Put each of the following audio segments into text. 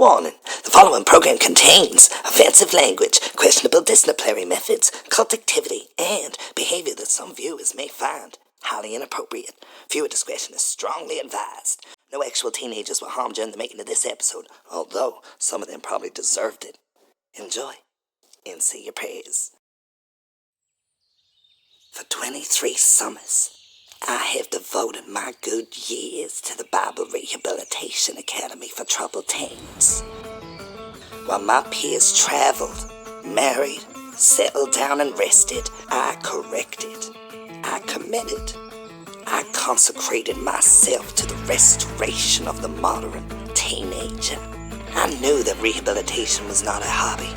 Warning, the following program contains offensive language, questionable disciplinary methods, cult activity, and behavior that some viewers may find highly inappropriate. Viewer discretion is strongly advised. No actual teenagers were harmed during the making of this episode, although some of them probably deserved it. Enjoy, and say your prayers. For 23 summers, I have devoted my good years to the Bible Rehabilitation Academy for troubled teens. While my peers traveled, married, settled down and rested, I corrected, I committed, I consecrated myself to the restoration of the modern teenager. I knew that rehabilitation was not a hobby.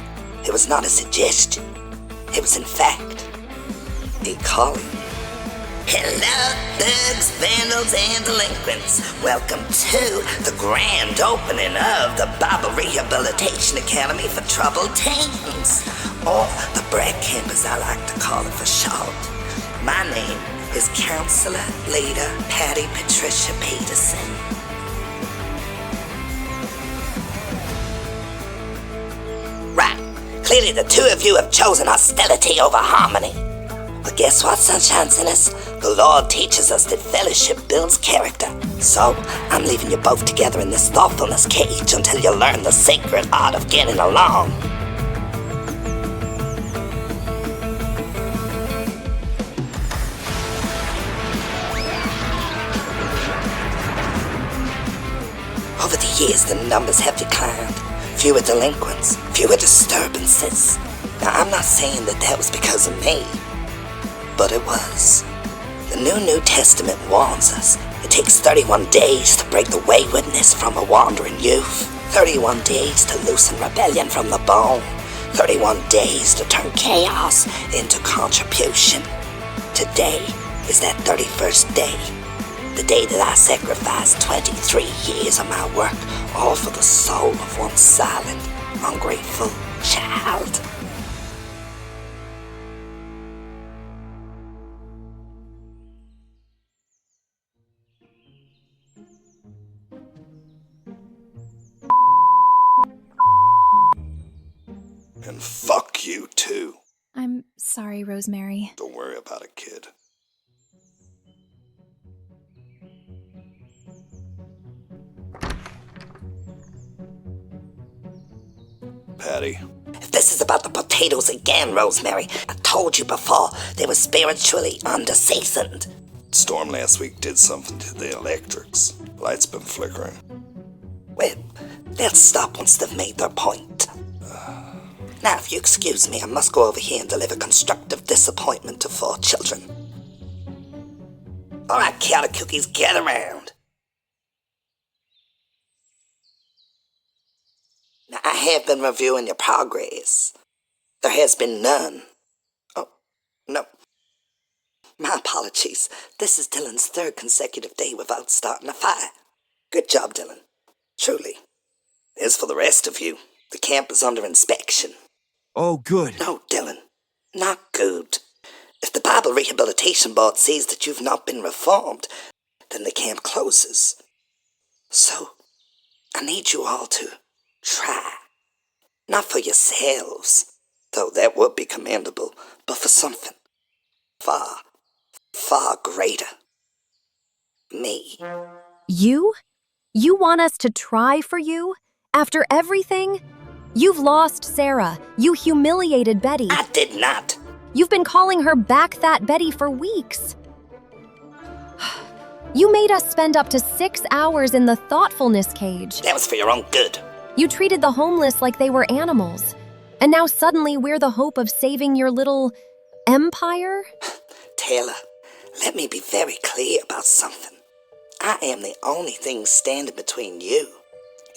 It was not a suggestion. It was in fact a calling. Hello, thugs, vandals, and delinquents. Welcome to the grand opening of the Bible Rehabilitation Academy for Troubled Teens, or the BRATT Camp as I like to call it for short. My name is Counselor Leader Patty Peterson. Right, clearly the two of you have chosen hostility over harmony. But guess what, Sunshine Sinners? The Lord teaches us that fellowship builds character. So, I'm leaving you both together in this thoughtfulness cage until you learn the sacred art of getting along. Over the years, the numbers have declined. Fewer delinquents, fewer disturbances. Now, I'm not saying that was because of me. But it was. The New Testament warns us it takes 31 days to break the waywardness from a wandering youth, 31 days to loosen rebellion from the bone, 31 days to turn chaos into contribution. Today is that 31st day, the day that I sacrificed 23 years of my work, all for the soul of one silent, ungrateful child. And fuck you, too. I'm sorry, Rosemary. Don't worry about it, kid. Patty. If this is about the potatoes again, Rosemary, I told you before they were spiritually under-seasoned. Storm last week did something to the electrics. Lights been flickering. Well, they'll stop once they've made their point. Now, if you excuse me, I must go over here and deliver constructive disappointment to 4 children. All right, chaotic cookies, get around. Now, I have been reviewing your progress. There has been none. Oh, no. My apologies. This is Dylan's 3rd consecutive day without starting a fire. Good job, Dylan. Truly. As for the rest of you, the camp is under inspection. Oh, good. No, Dylan. Not good. If the Bible Rehabilitation Board sees that you've not been reformed, then the camp closes. So, I need you all to try. Not for yourselves, though that would be commendable, but for something far, far greater. Me. You? You want us to try for you? After everything? You've lost Sarah. You humiliated Betty. I did not. You've been calling her back that Betty for weeks. You made us spend up to 6 hours in the thoughtfulness cage. That was for your own good. You treated the homeless like they were animals. And now suddenly we're the hope of saving your little empire? Taylor, let me be very clear about something. I am the only thing standing between you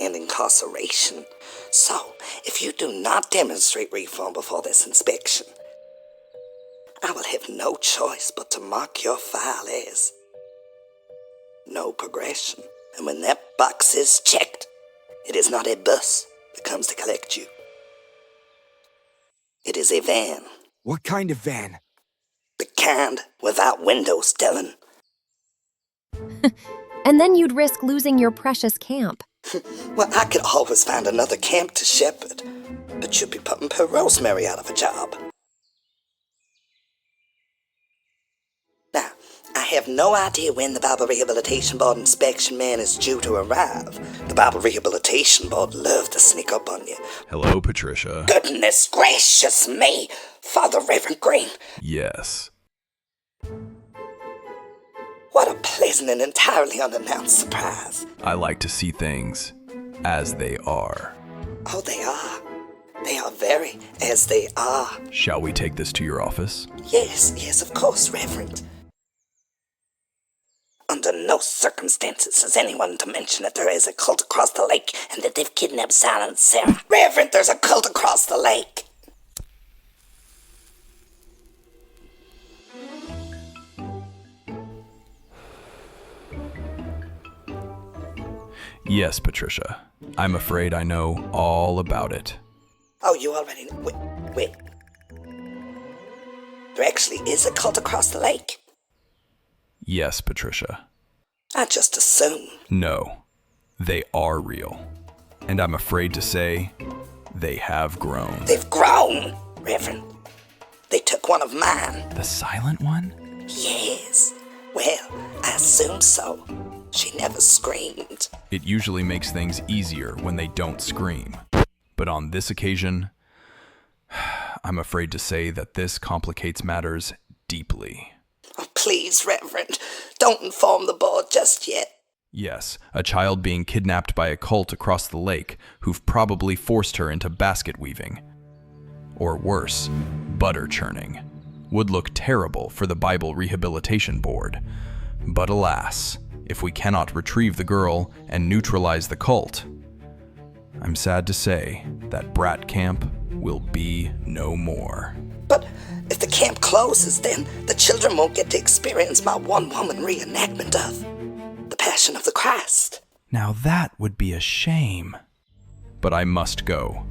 and incarceration. So, if you do not demonstrate reform before this inspection, I will have no choice but to mark your file as no progression. And when that box is checked, it is not a bus that comes to collect you. It is a van. What kind of van? The kind without windows, Dylan. And then you'd risk losing your precious camp. Well, I could always find another camp to shepherd, but you'd be putting poor Rosemary out of a job. Now, I have no idea when the Bible Rehabilitation Board inspection man is due to arrive. The Bible Rehabilitation Board love to sneak up on you. Hello, Patricia. Goodness gracious me, Father Reverend Green. Yes. What a pleasant and entirely unannounced surprise. I like to see things as they are. Oh, they are. They are very as they are. Shall we take this to your office? Yes, of course, Reverend. Under no circumstances is anyone to mention that there is a cult across the lake and that they've kidnapped Silent Sarah. Reverend, there's a cult across the lake. Yes, Patricia. I'm afraid I know all about it. Oh, you already know. Wait. There actually is a cult across the lake. Yes, Patricia. I just assumed. No, they are real. And I'm afraid to say, they have grown. They've grown, Reverend. They took one of mine. The silent one? Yes. Well, I assume so. She never screamed. It usually makes things easier when they don't scream. But on this occasion, I'm afraid to say that this complicates matters deeply. Oh, please, Reverend, don't inform the board just yet. Yes, a child being kidnapped by a cult across the lake who've probably forced her into basket weaving. Or worse, butter churning. Would look terrible for the Bible Rehabilitation Board. But alas, if we cannot retrieve the girl and neutralize the cult, I'm sad to say that BRATT Camp will be no more. But if the camp closes, then the children won't get to experience my one-woman reenactment of the Passion of the Christ. Now that would be a shame. But I must go.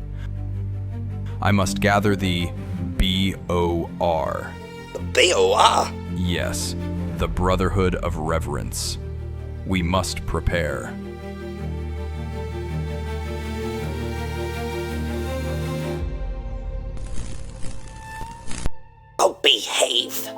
I must gather the B.O.R. The B.O.R.? Yes, the Brotherhood of Reverence. We must prepare. Oh, behave.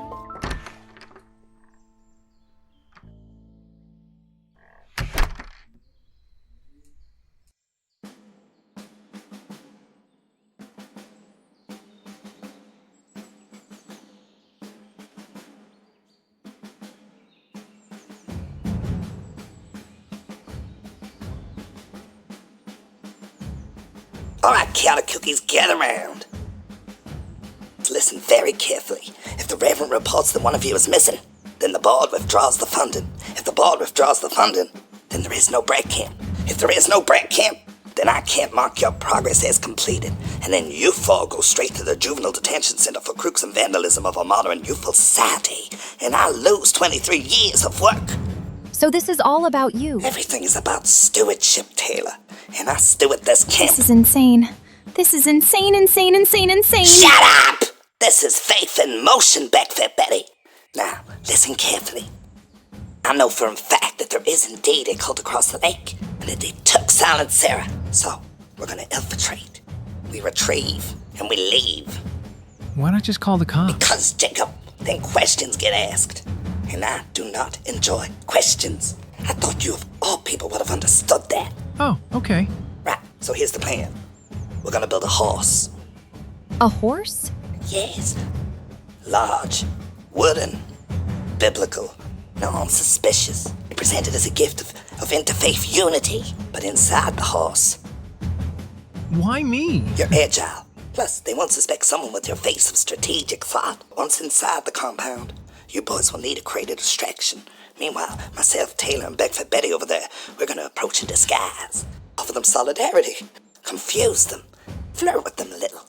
All right, counter cookies, gather round. Listen very carefully. If the Reverend reports that one of you is missing, then the board withdraws the funding. If the board withdraws the funding, then there is no BRATT Camp. If there is no BRATT Camp, then I can't mark your progress as completed. And then you four go straight to the Juvenile Detention Center for Crooks and Vandalism of a Modern Youthful Society. And I lose 23 years of work. So this is all about you. Everything is about stewardship, Taylor. And I steward this camp. This is insane. This is insane. Shut up! This is faith in motion, Beckfit Betty. Now, listen carefully. I know for a fact that there is indeed a cult across the lake, and that they took Silent Sarah. So, we're gonna infiltrate. We retrieve, and we leave. Why not just call the cops? Because, Jacob, then questions get asked. And I do not enjoy questions. I thought you of all people would have understood that. Oh, okay. Right, so here's the plan. We're gonna build a horse. A horse? Yes. Large, wooden, biblical, non-suspicious. Presented as a gift of interfaith unity. But inside the horse, Why me? you're agile. Plus, they won't suspect someone with your face of strategic thought. Once inside the compound, you boys will need to create a distraction. Meanwhile, myself, Taylor, and Beckford Betty over there, we're gonna approach in disguise. Offer them solidarity. Confuse them. Flirt with them a little.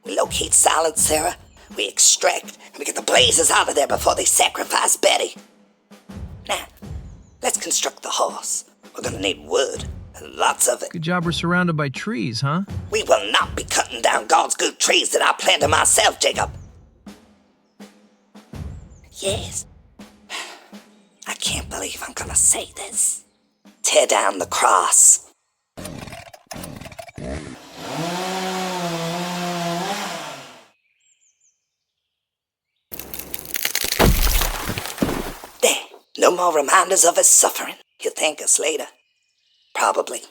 We locate Silent Sarah, we extract, and we get the blazes out of there before they sacrifice Betty. Now, let's construct the horse. We're gonna need wood, and lots of it. Good job we're surrounded by trees, huh? We will not be cutting down God's good trees that I planted myself, Jacob. Yes. I can't believe I'm gonna say this. Tear down the cross. There, no more reminders of his suffering. He'll thank us later. Probably.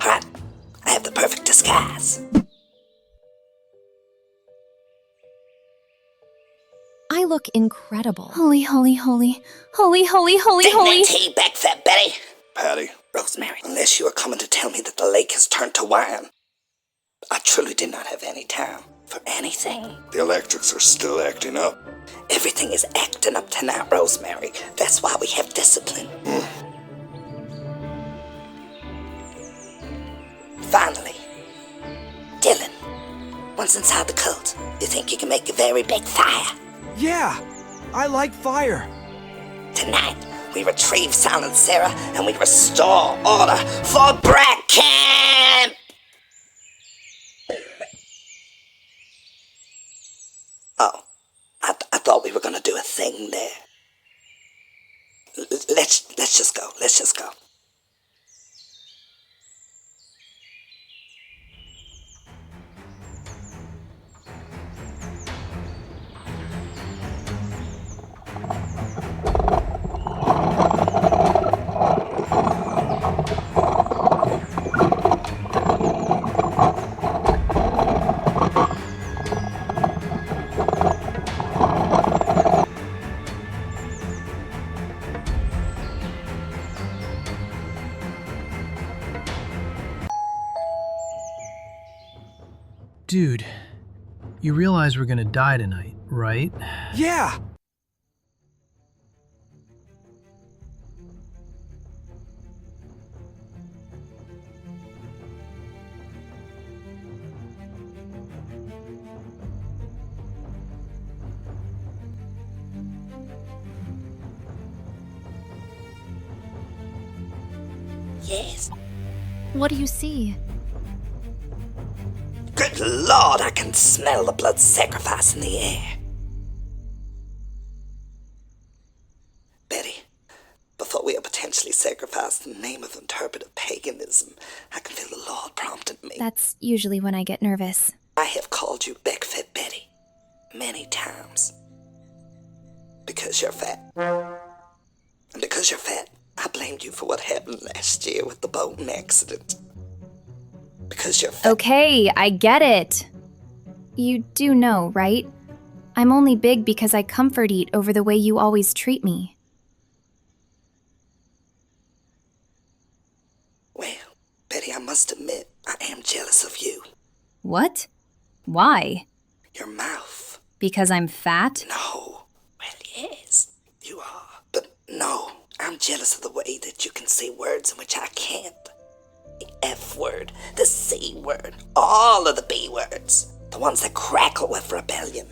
Alright, I have the perfect disguise. I look incredible. Holy, holy, holy. Holy, holy, holy, holy. Dignity, backfat Betty. Patty. Rosemary, unless you are coming to tell me that the lake has turned to wine, I truly did not have any time for anything. The electrics are still acting up. Everything is acting up tonight, Rosemary. That's why we have discipline. Finally, Dylan, once inside the cult, you think you can make a very big fire? Yeah, I like fire. Tonight, we retrieve Silent Sarah and we restore order for BRATT Camp! Oh, I thought we were gonna do a thing there. Let's just go. Let's just go. Dude, you realize we're gonna die tonight, right? Yeah. Yes. What do you see? Good Lord, I can smell the blood sacrifice in the air. Betty, before we are potentially sacrificed in the name of interpretive paganism, I can feel the Lord prompting me. That's usually when I get nervous. I have called you Beckfit Betty many times. Because you're fat. And because you're fat, I blamed you for what happened last year with the boating accident. Because you're fat. Okay, I get it. You do know, right? I'm only big because I comfort eat over the way you always treat me. Well, Betty, I must admit, I am jealous of you. What? Why? Your mouth. Because I'm fat? No. Well, yes, you are. But no, I'm jealous of the way that you can say words in which I can't. The F word, the C word, all of the B words. The ones that crackle with rebellion.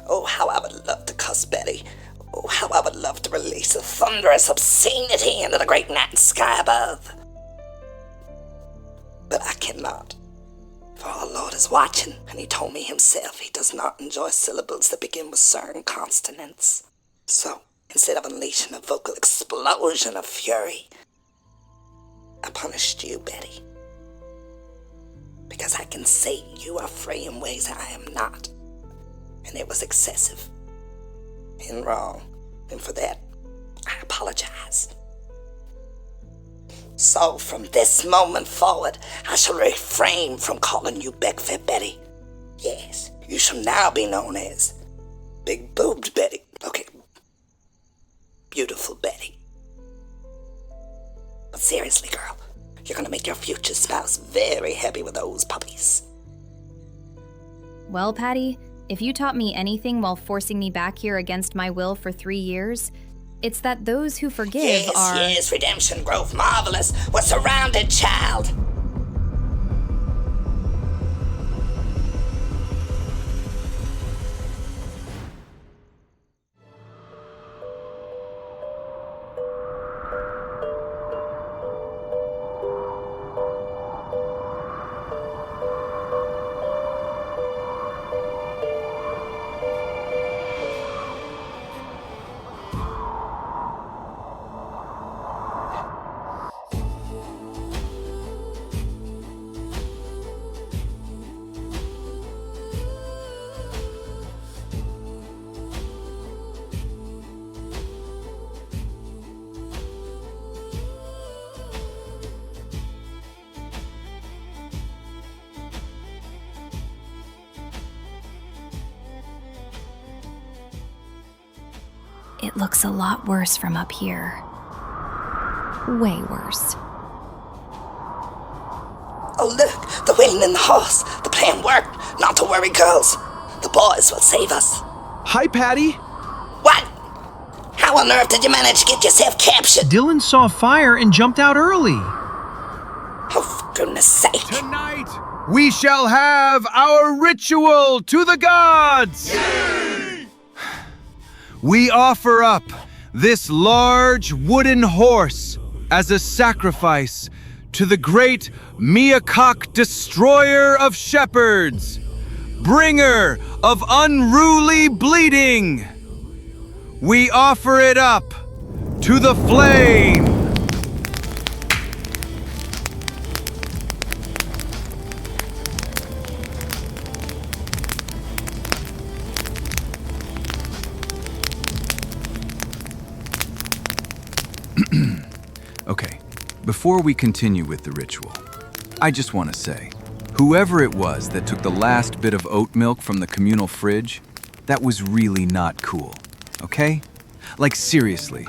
Oh, how I would love to cuss Betty. Oh, how I would love to release a thunderous obscenity into the great night sky above. But I cannot. For our Lord is watching, and he told me himself he does not enjoy syllables that begin with certain consonants. So, instead of unleashing a vocal explosion of fury, I punished you, Betty. Because I can see you are free in ways I am not. And it was excessive. And wrong. And for that, I apologize. So from this moment forward, I shall refrain from calling you Beckfit Betty. Yes, you shall now be known as Big Boobed Betty. Okay. Beautiful Betty. But seriously, girl, You're gonna make your future spouse very happy with those puppies. Well, Patty, if you taught me anything while forcing me back here against my will for 3 years, it's that those who forgive are... Yes, redemption, growth, marvelous. We're surrounded, child. It looks a lot worse from up here. Way worse. Oh, look, the wind and the horse. The plan worked. Not to worry, girls. The boys will save us. Hi, Patty. What? How on earth did you manage to get yourself captured? Dylan saw fire and jumped out early. Oh, for goodness sake. Tonight, we shall have our ritual to the gods! We offer up this large wooden horse as a sacrifice to the great Meakok, destroyer of shepherds, bringer of unruly bleeding. We offer it up to the flame. Okay, before we continue with the ritual, I just want to say, whoever it was that took the last bit of oat milk from the communal fridge, that was really not cool, okay? Like seriously,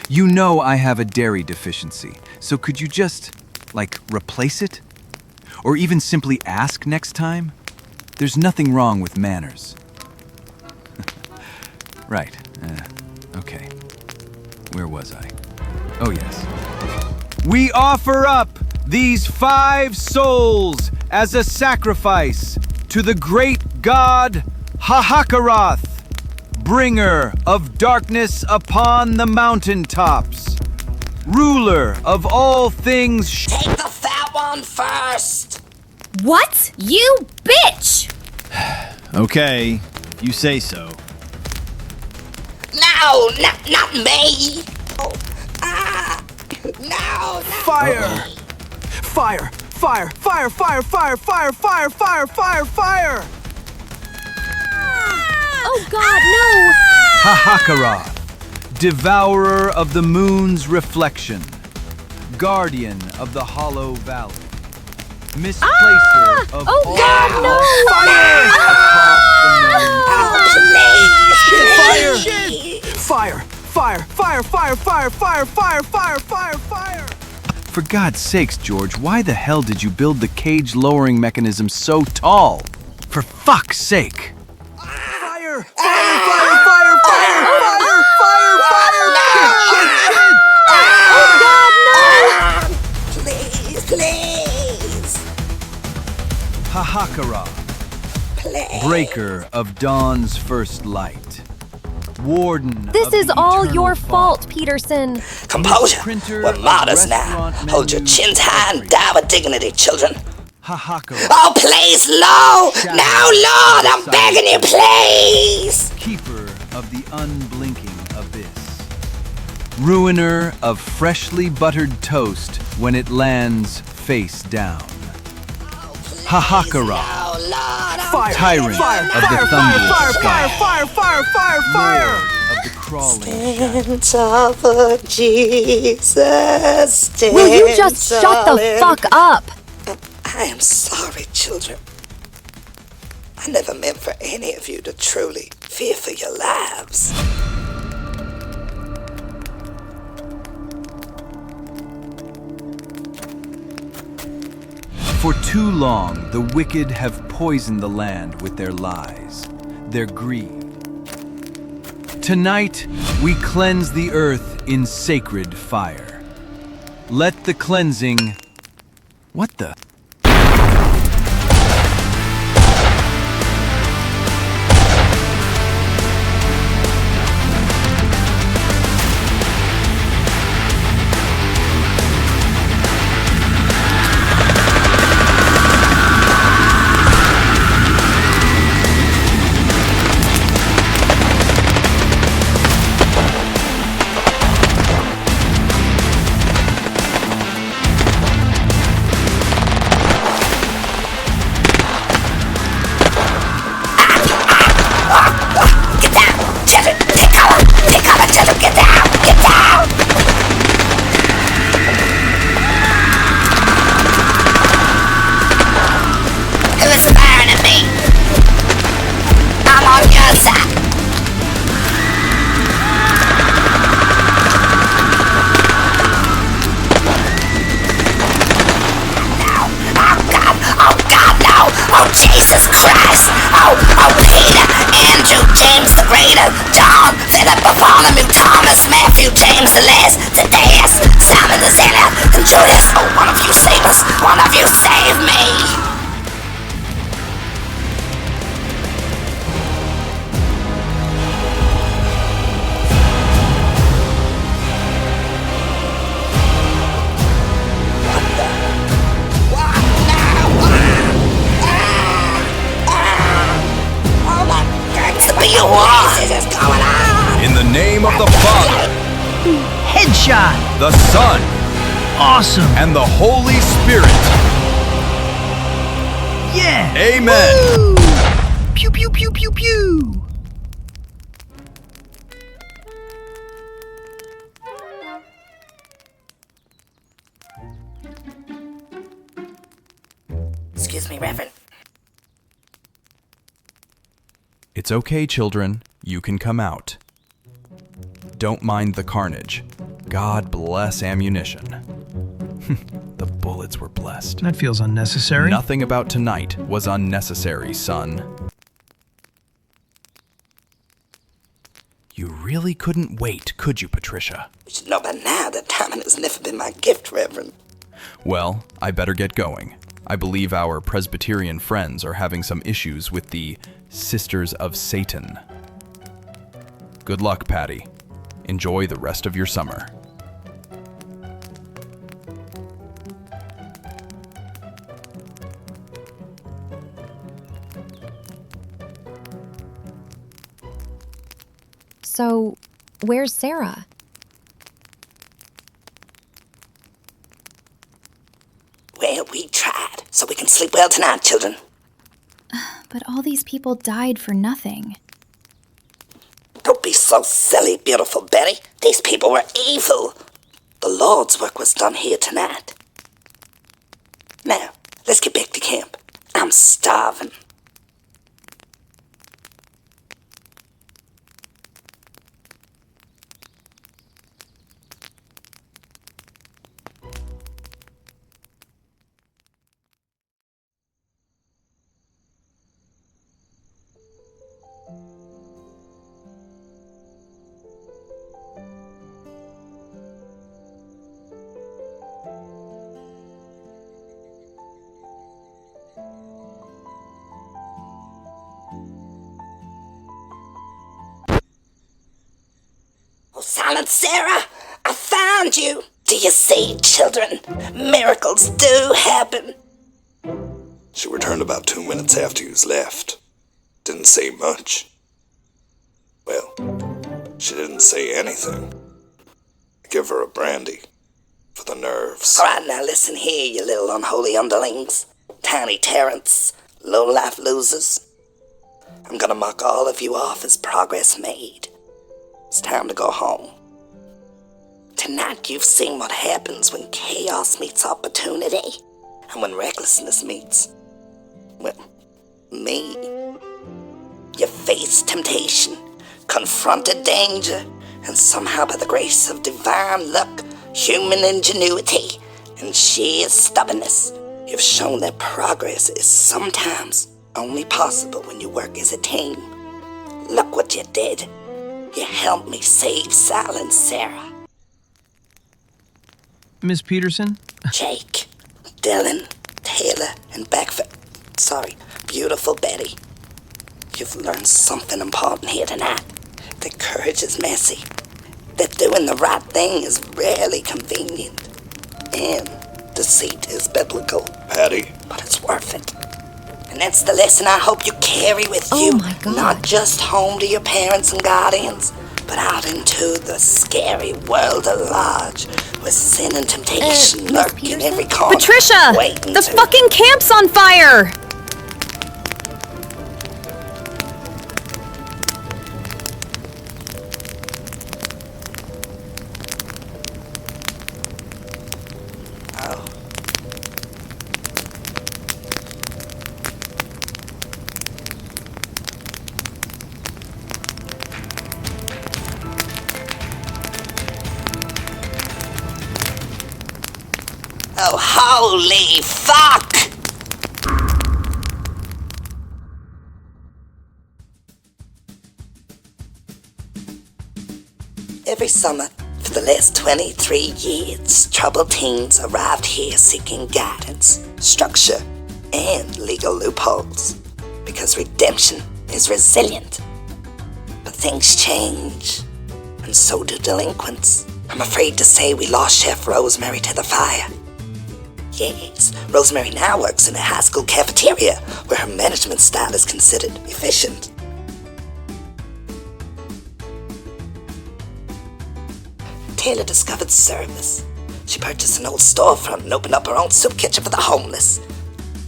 you know I have a dairy deficiency, so could you just, replace it? Or even simply ask next time? There's nothing wrong with manners. Right, okay. Where was I? Oh yes. We offer up these 5 souls as a sacrifice to the great god Hahakaroth, bringer of darkness upon the mountaintops, ruler of all things. Take the fat one first. What? You bitch! Okay, you say so. No, not me. Oh, no. Fire! Fire! Fire! Fire! Fire! Fire! Fire! Fire! Fire! Fire! Fire! Oh God, no! Hahakaroth, devourer of the moon's reflection, guardian of the hollow valley, misplacer of Oh all God, no! across the moon. Fire! Fire! Fire! Fire! Fire! Fire! Fire! Fire! Fire! Fire! For God's sakes, George, why the hell did you build the cage lowering mechanism so tall? For fuck's sake! Fire! Fire! Fire! Fire! Fire! Fire! Fire! Fire! Shit! Oh God, no! Please. Hahakaroth, Please. breaker of dawn's first light, warden This of is the all eternal your fall. fault, Peterson. Composure. Printer We're of martyrs now. restaurant Hold your menus chins high and every- die with dignity, children. Hahakaroth, Oh, please, Lord! Now, Lord, I'm begging you, please! keeper of the unblinking abyss, ruiner of freshly buttered toast when it lands face down, Hahakaroth, Oh, Lord, I'm Fire! tyrant Fire! of the Fire! thunderous Fire! sky, Fire! Fire! Fire! Fire! lord of the crawling shadows. stand tall for Jesus. Stand Will you just shut tall the and- fuck up? I am sorry, children. I never meant for any of you to truly fear for your lives. For too long, the wicked have poisoned the land with their lies, their greed. Tonight, we cleanse the earth in sacred fire. Let the cleansing... What the... Jesus Christ! Oh, Peter, Andrew, James the Greater, John, Philip, Bartholomew, Thomas, Matthew, James the Less, Thaddeus, Simon the Zealot, and Judas. Oh, one of you save us! One of you save me! What is going on? In the name of the Father, Headshot! the Son, Awesome! and the Holy Spirit. Yeah! Amen. Woo! Pew pew pew pew pew! Excuse me, Reverend. It's okay, children. You can come out. Don't mind the carnage. God bless ammunition. The bullets were blessed. That feels unnecessary. Nothing about tonight was unnecessary, son. You really couldn't wait, could you, Patricia? You should know by now that timing has never been my gift, Reverend. Well, I better get going. I believe our Presbyterian friends are having some issues with the Sisters of Satan. Good luck, Patty. Enjoy the rest of your summer. So, where's Sarah? Well, we tried, so we can sleep well tonight, children. But all these people died for nothing. Don't be so silly, beautiful Betty. These people were evil. The Lord's work was done here tonight. Now, let's get back to camp. I'm starving. Oh, Silent Sarah, I found you. Do you see, children? Miracles do happen. She returned about 2 minutes after you left. Didn't say much. Well, she didn't say anything. Give her a brandy. For the nerves. All right, now listen here, you little unholy underlings. Tiny tyrants. Low-life losers. I'm gonna mark all of you off as progress made. It's time to go home. Tonight you've seen what happens when chaos meets opportunity. And when recklessness meets, well, me. You faced temptation, confronted danger, and somehow by the grace of divine luck, human ingenuity, and sheer stubbornness, You've shown that progress is sometimes only possible when you work as a team. Look what you did. You helped me save Sal and Sarah. Miss Peterson? Jake, Dylan, Taylor, and beautiful Betty. You've learned something important here tonight. That courage is messy. That doing the right thing is rarely convenient. And deceit is biblical. Patty. But it's worth it. And that's the lesson I hope you carry with you. Oh my God. Not just home to your parents and guardians, but out into the scary world at large, where sin and temptation Miss lurk in Peterson? every corner. Patricia! waiting The to- fucking camp's on fire! Oh. Oh, holy fuck! Every summer, for the last 23 years, troubled teens arrived here seeking guidance, structure, and legal loopholes. Because redemption is resilient. But things change, and so do delinquents. I'm afraid to say we lost Chef Rosemary to the fire. Yes, Rosemary now works in a high school cafeteria where her management style is considered efficient. Taylor discovered service. She purchased an old storefront and opened up her own soup kitchen for the homeless.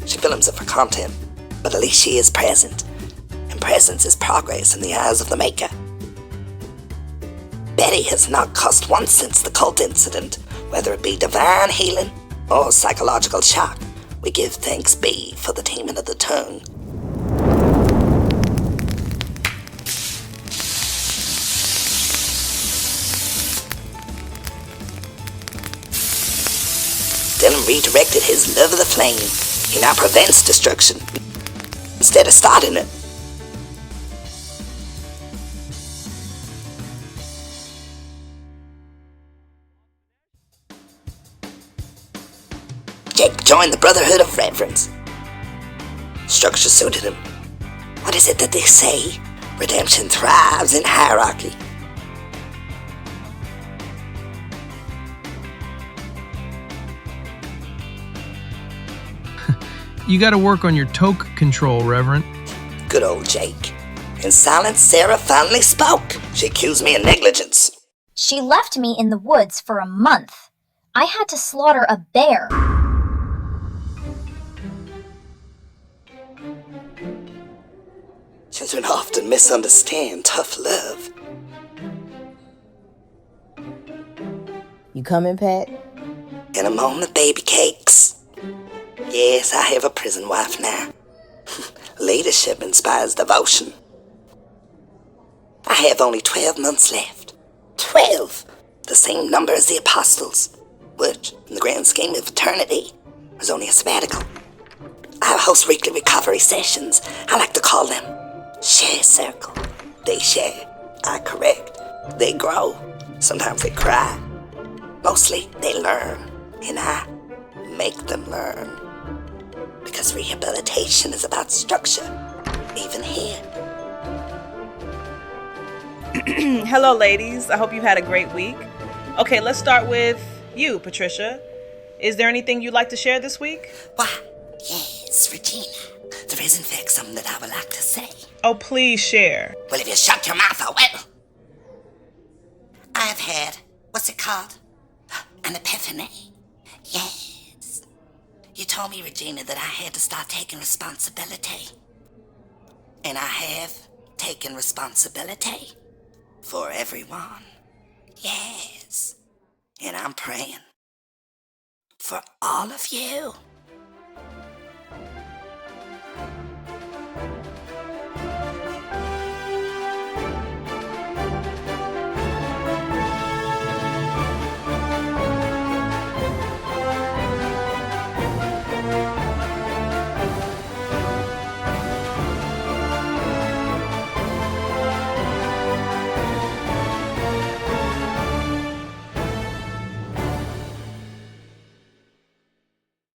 She films it for content, but at least she is present. And presence is progress in the eyes of the maker. Betty has not cussed once since the cult incident, whether it be divine healing or psychological shock. We give thanks be for the taming of the tongue. Dylan redirected his love of the flame. He now prevents destruction instead of starting it. Jake joined the Brotherhood of Reverence. Structure suited him. What is it that they say? Redemption thrives in hierarchy. You gotta work on your toke control, Reverend. Good old Jake. In silence, Sarah finally spoke. She accused me of negligence. She left me in the woods for a month. I had to slaughter a bear. Children often misunderstand tough love. You coming, Pat? In a moment, baby cakes. Yes, I have a prison wife now. Leadership inspires devotion. I have only 12 months left. 12! The same number as the apostles, which, in the grand scheme of eternity, was only a sabbatical. I host weekly recovery sessions. I like to call them share circle. They share, I correct, they grow. Sometimes they cry. Mostly they learn, and I make them learn. Because rehabilitation is about structure, even here. Hello, ladies. I hope you had a great week. Okay, let's start with you, Patricia. Is there anything you'd like to share this week? Why, yes, Regina. There is in fact something that I would like to say. Oh, please share. Well, if you shut your mouth, I will. I've had, what's it called? An epiphany. Yes. You told me, Regina, that I had to start taking responsibility. And I have taken responsibility for everyone. Yes. And I'm praying for all of you.